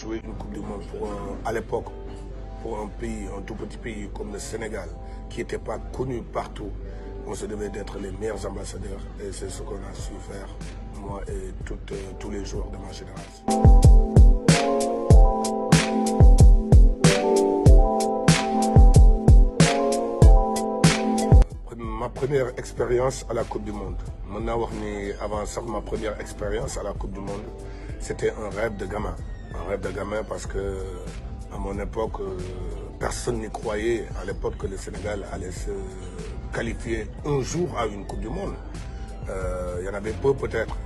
jouer une Coupe du Monde à l'époque, pour un pays, un tout petit pays comme le Sénégal, qui n'était pas connu partout, on se devait d'être les meilleurs ambassadeurs. Et c'est ce qu'on a su faire, moi et tous les joueurs de ma génération. Ma première expérience à la Coupe du Monde. Maintenant, avant ça, ma première expérience à la Coupe du Monde, c'était un rêve de gamin. Un rêve de gamin parce que, à mon époque, personne n'y croyait à l'époque que le Sénégal allait se qualifier un jour à une Coupe du Monde. Il y en avait peu peut-être.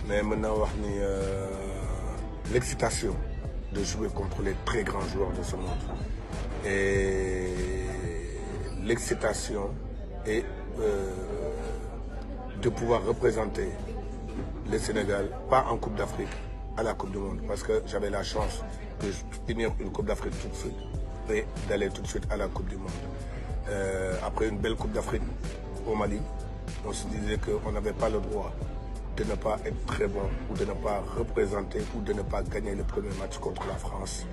Mais maintenant, l'excitation de jouer contre les très grands joueurs de ce monde. Et l'excitation et de pouvoir représenter le Sénégal, pas en Coupe d'Afrique, à la Coupe du Monde, parce que j'avais la chance de finir une Coupe d'Afrique tout de suite et d'aller tout de suite à la Coupe du Monde. Après une belle Coupe d'Afrique au Mali, on se disait qu'on n'avait pas le droit de ne pas être très bon ou de ne pas représenter ou de ne pas gagner le premier match contre la France.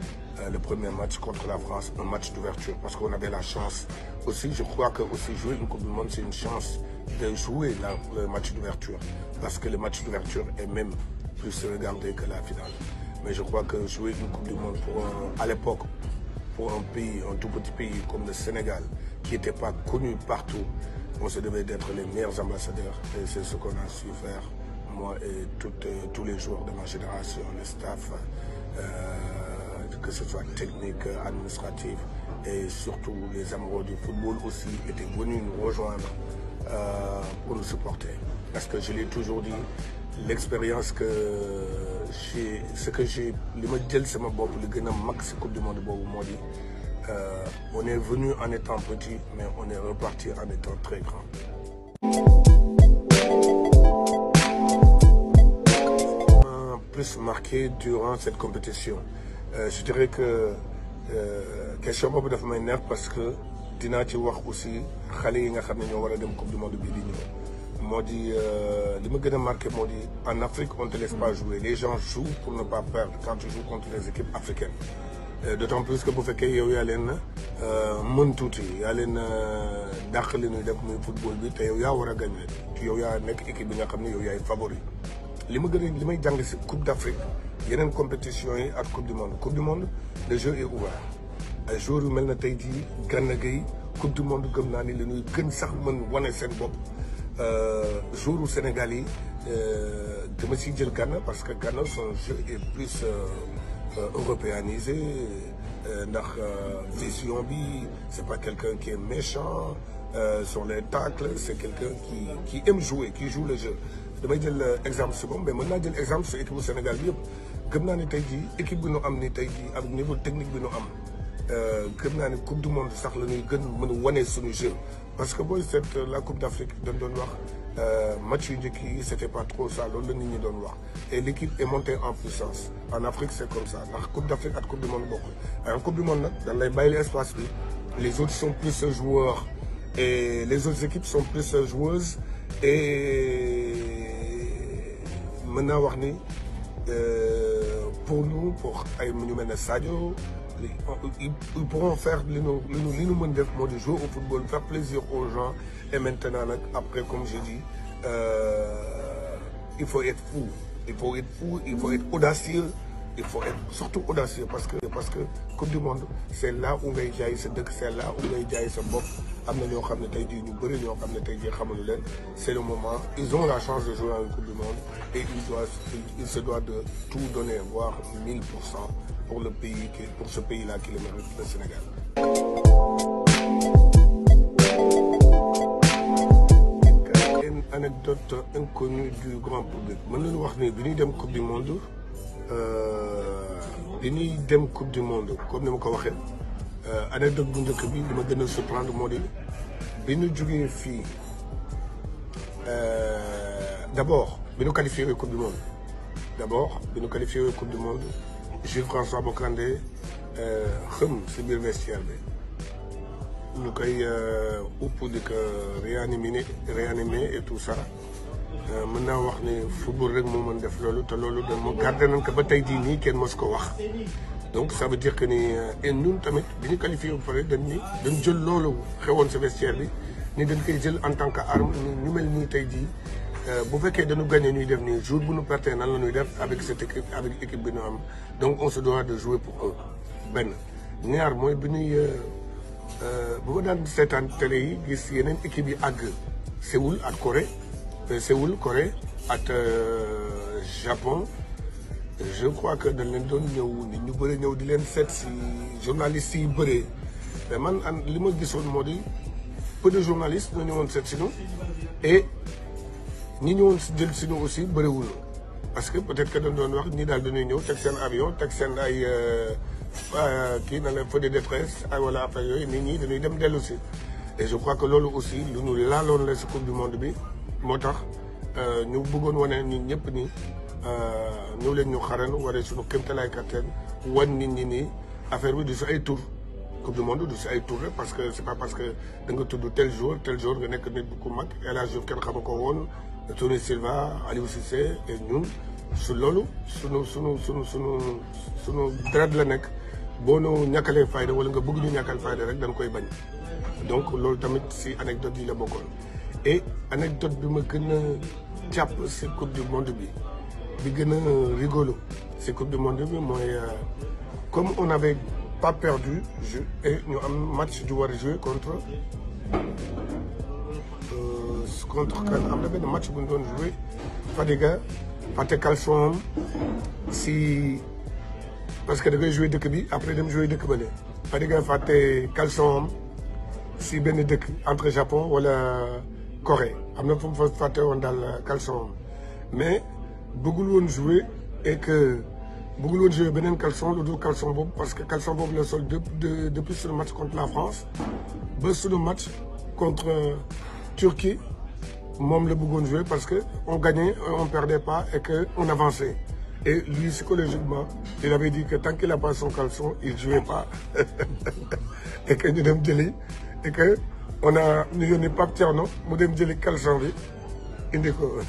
Le premier match contre la France, un match d'ouverture, parce qu'on avait la chance. Aussi, je crois que aussi jouer une Coupe du Monde, c'est une chance de jouer le match d'ouverture, parce que le match d'ouverture est même plus regardé que la finale. Mais je crois que jouer une Coupe du Monde à l'époque, pour un pays, un tout petit pays comme le Sénégal, qui n'était pas connu partout, on se devait d'être les meilleurs ambassadeurs. Et c'est ce qu'on a su faire, moi et tous les joueurs de ma génération, le staff, que ce soit technique, administratif, et surtout les amoureux du football aussi étaient venus nous rejoindre pour nous supporter. Parce que je l'ai toujours dit, l'expérience que j'ai, ce que j'ai, le modèle c'est ma bopp, le gën a max Coupe du Monde boobu moo di, on est venu en étant petit, mais on est reparti en étant très grand. Plus marqué durant cette compétition. Je dirais que question boobu dafa may neex parce que dinaa ci wax aussi xale yi nga xam ne ñoo war a dem Coupe du Monde bi di ñëw. Moo di li ma gën a marqué moo di en Afrique on ne te laisse pas jouer, les gens jouent pour ne pas perdre quand tu joues contre les équipes africaines. D'autant plus que bu fekkee yow yaa leen mën tuuti yaa leen dàq li ñuy def muy football bi te yow yaa war a gagner yow yaa nekk équipe bi nga xam ne yow yaay favori. Li may jàng si Coupe d'Afrique yeneen compétition yi ak Coupe du Monde. Coupe du Monde le jeu est ouvert ay joueurs yu mel na tey jii Gana Gueye Coupe du Monde gëm naa ni li ñuy gën sax mën wane seen bopp. Joueurs Sénégal yi dama siy jël Gana parce que Gana son jeu est plus européanisé ndax vision bi c'est pas quelqu'un qui est méchant sur les tacles, c'est quelqu'un qui aime jouer, qui joue le jeu. damay jël exemple si moom mais mën naa jël exemple sur équipe bu Sénégal bi yëpp gëm naa ni tey jii équipe bi nu am ni tey jii ak niveau technique bi nu am gëm naa ni Coupe du Monde sax la ñuy gën mën a wane suñu jeu. Parce que booy seet la Coupe d'Afrique dañ doon wax match yu njëkk yi c'était pas trop ça loolu la nit ñi doon wax et l'équipe est montée en puissance. En Afrique c'est comme ça ndax Coupe d'Afrique ak Coupe du Monde bokkul. En Coupe du Monde nag dañ lay bàyyi espace bi les autres sont plus joueurs et les autres équipes sont plus joueuses et maintenant wax ni pour nous pour ay ñu mel ne Sadio ils pourront faire li ñu mën def moo di jouer au football, faire plaisir aux gens. Et maintenant nag après comme j'ai dit il faut être fou, il faut être audacieux, il faut être surtout audacieux parce que Coupe du Monde c'est là où ngay jaay sa dëkk, c'est là où ngay jaay sa bopp. Am na ñoo xam ne tey jii ñu bëri ñoo xam ne tey jii xamuñu leen, c'est le moment, ils ont la chance de jouer à une Coupe du Monde et ils se doivent de tout donner, voire 1000% pour le pays, pour ce pays-là qui le mérite, le Sénégal. Une anecdote inconnue du grand public. Mën nañu wax ni bi ñuy dem Coupe du Monde comme ni ma ko waxee anecdote bu njëkk bi li ma gën a surprendre moo di bi ñu jógee fii d'abord bi ñu qualifié Coupe du Monde Jules François Bocandé xëm si biir vestiaire bi ñu koy upp di ko réanimer et tout ça mën naa wax ne football rek moo mën def loolu te loolu dañ moo gardé nañ ko ba tey jii nii kenn mos ko wax. donc ça veut dire que ni ñun tamit bi ñu qualifié bu pare dañ jël loolu xewoon sa vestiaire bi ni dañ koy jël en tant que arme ñu mel nii tey jii bu fekkee dañu gagné ñuy def nii jour bu ñu perte nan la ñuy def avec cette équipe avec équipe bi ñu am donc on se doit de jouer pour eux benn ñaar mooy bi ñuy bu ma daan seetaan télé yi gis yeneen équipe yi àgg Séoul ak Corée Corée ak Japon je crois que dañ leen doon ñëw nit ñu bëri ñëw di leen seet si journalistes yi bëree mais man li ma gisoon moo di peu de journalistes ñoo ñëwoon seet si ñu et ñi ñëwoon jël si ñu aussi bëriwul parce que peut-être que dañ doon wax ñi daal dañuy ñëw teg seen avion teg seen ay kii na la feu de détresse ay wala affaire yooyu nit ñi dañuy dem dellu si et je crois que loolu aussi lu ñu laaloon la si coupe du monde bi moo tax ñu bëggoon wane ñun ñëpp ni ñëw leen ñu xaran waree suñu kéemtalaay kattan wan nit ñi nii affaire bi du si ay tour coupe du monde du si ay tour parce que c'est pas parce que da nga tudd tel jour nga nekk nit bu ku mag El Hadj Diouf kenn xama ko woon Tony Silva Aliou Cissé et ñun su loolu sunu deret la nekk boo nu ñàkkalee fayda wala nga bëgg ñu ñàkkal fayda rek dañ koy bañ donc loolu tamit si anecdote yi la bokkoon et anecdote bi ma gën a jàpp si coupe du monde bi gën a rigolo si coupe du monde bi mooy comme on n'avait pas perdu et ñu am match du war a jouer contre kan am na benn match bu ñu doon jouer Fadiga fàtte caleçon si parce que da ngay jouer dëkk bi après dem jouer dëkk ba ne Fadiga fàtte caleçon si benn dëkk entre Japon wala Corée am na fu mu fa fàtte woon daal caleçon mais bëggul woon jouer et que bëggul woon jouer beneen caleçon lu dul caleçon boobu parce que caleçon boobu la sol depuis suñu match contre la France ba suñu match contre Turquie moom la bëggoon jouer parce que on gagnait on perdait pas et que on avançait et lui psychologiquement il avait dit que tant qu'il a pas son caleçon il jouait pas et que ñu dem jëli et que on a ñu yónni Pape Thierno mu dem jëli caleçon bi indi ko.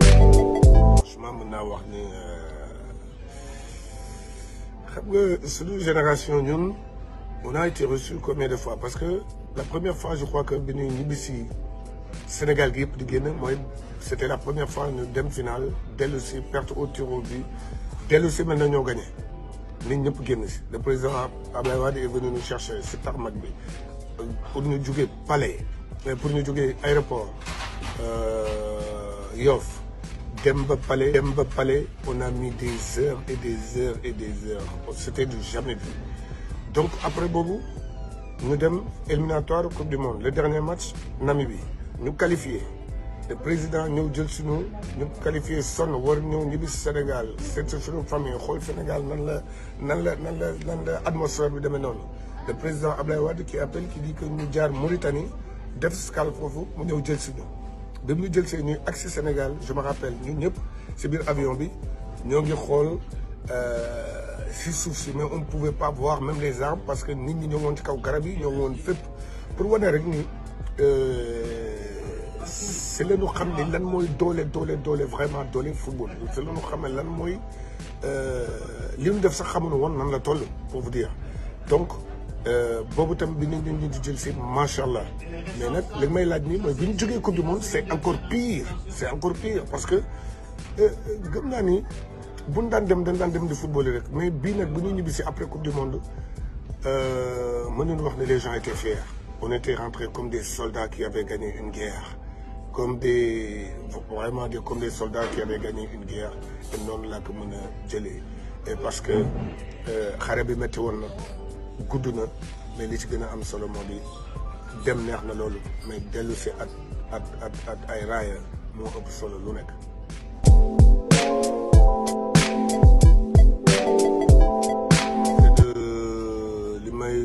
franchement mën naa wax ni xam nga suñu génération ñun on a été reçu combien de fois parce que la première fois je crois que bi ñuy ñibbisi Sénégal gi yëpp di génn mooy c'était la première fois ñu dem finale dellu si perte au tir au but dellu si mel na ñoo gagné nit ñëpp génn si le président Abdoulaye Wade est venu nous chercher si tarmac bi pour ñu jógee palais pour ñu jógee aéroport Yoff dem ba palais on a mis des heures et des heures et des heures c'était du jamais vu donc après boobu ñu dem éliminatoire coupe du monde le dernier match Namibie ñu qualifié le président ñëw jël suñu ñu qualifié sonn war ñëw ñibbi Sénégal seet suñu famille xool Sénégal nan la atmosphère bi demee noonu le président Abdoulaye Wade qui appelle qui dit que ñu jaar Mauritanie def escale foofu mu ñëw jël suñu bi mu jël see ñuy agsi Sénégal je me rappelle ñun ñëpp si biir avion bi ñoo ngi xool si suuf si mais on ne pouvait pas voir même les arbres parce que nit ñi ñoo woon ci kaw garab yi ñoo woon fépp pour wane rek ni c'est la ñu xam ne lan mooy doole vraiment doole football c'est la ñu xam ne lan mooy li ñu def sax xamuñu woon nan la toll pour vous dire donc boobu tam bi nit ñi di jël si macha allah mais nag li may laaj nii mooy bi ñu jógee coupe du monde c'est encore pire parce que gëm naa ni buñ daan dem dañ daan dem di football rek mais bii nag bu ñu ñibbi si après coupe du monde mën nañu wax ne les gens étaient fiers on était rentrés comme des soldats qui avaient gagné une guerre comme des soldats qui avaient gagné une guerre te noonu laa ko mën a jëlee et parce que xare bi métti woon na gudd na mais li ci gën a am solo moo di dem neex na loolu mais dellu si at ay raaya moo ëpp solo lu nekk.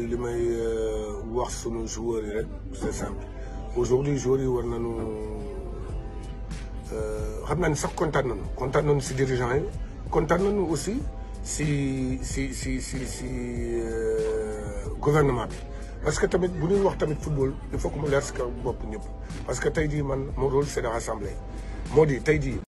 li may wax sunu joueurs yi rek c'est simple aujourd'hui joueurs yi war nañu xam naa ni sax kontaan nañu si dirigeants yi kontaan nañu aussi si gouvernement bi parce que tamit bu ñuy wax tamit football il faut que mu leer si kaw bopp ñëpp parce que tey jii man mon rôle c'est de rassembler moo di tey jii